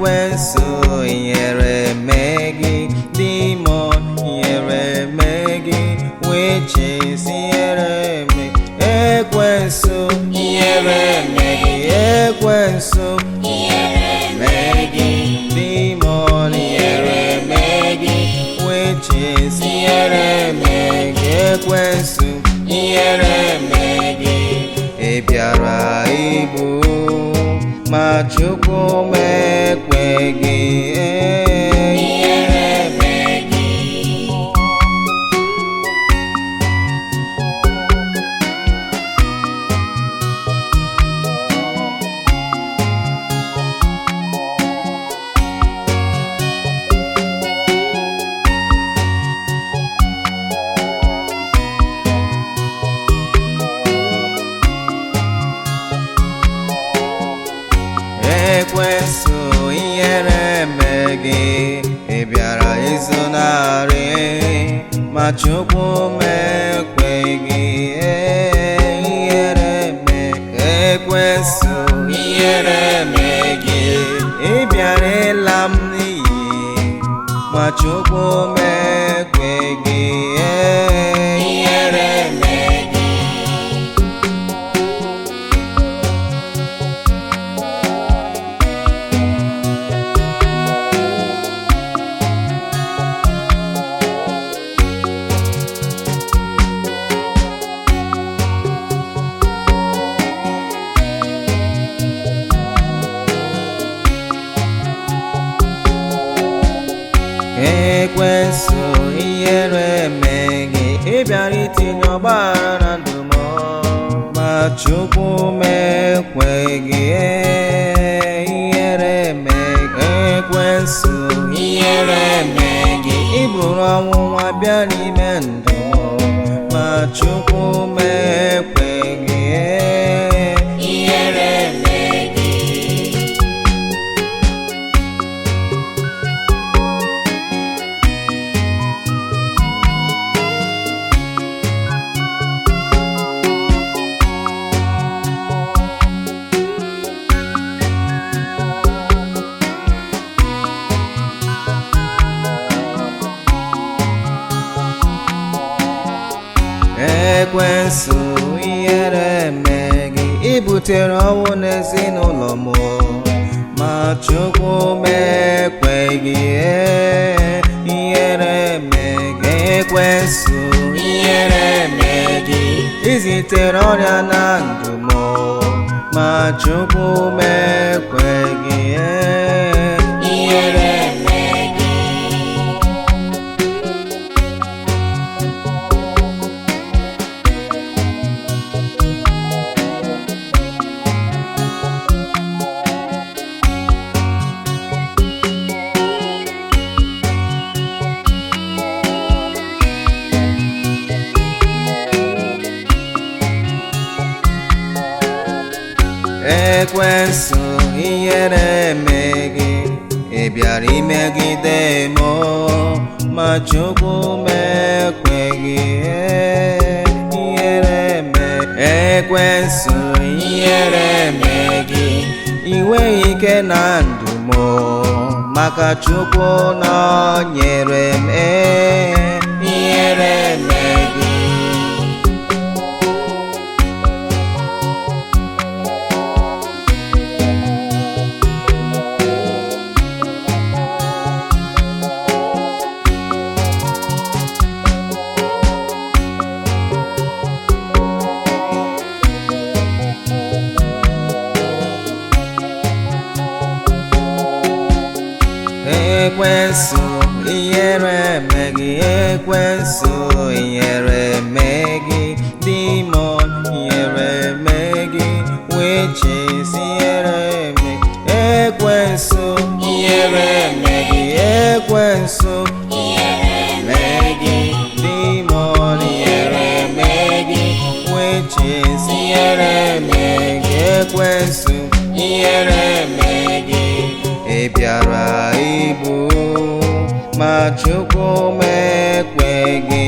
ekwensu ihere megi, demon ihere megi, witches ihere megi, ekwensu ihere megi, ekwensu ihere megi, demon ihere megi, witches ihere megi, ekwensu ihere megi. Ị bịara igbu ma Chukwu m ekweghị ihere megi. Ekwensu ihere megi, ị bịara izonarị ma Chukwu m ekweghị ihere megi. Ekwensu ihere megi, ị bịara ịla m n'iyi ma Chukwu m ekweghị ihere megi. Ekwensu ihere megi, ị bịara itinye ọgbaaghara na ndụ m ma Chukwu m ekweghị ihere megi. Ekwensu ihere megi, ị buru ọnwụnwa bịa n'ime ndụ m ma Chukwu m ekweghị ihere megi. Ekwensu ihere megi, ị butere ọnwụ n'ezinụlọ m ma Chukwu m ekweghị ihere megi. Ekwensu ihere megi, ị zitere ọrịa na ndụ m ma Chukwu m ekweghị ihere megi. Ekwensu ihere megi, ị bịara imegide m ma Chukwu m ekweghị ihere megi. Ekwensu ihere megi, ị nweghị ike na ndụ m maka Chukwu nọnyere m ihere megi. Ekwensu ihere megi, ekwensu ihere megi, demon ihere megi, witches ihere megi. Ekwensu ihere megi, ekwensu ihere megi, demon ihere megi, witches ihere megi. Ekwensu ihere megi, ị bịara igbu ma Chukwu m ekweghị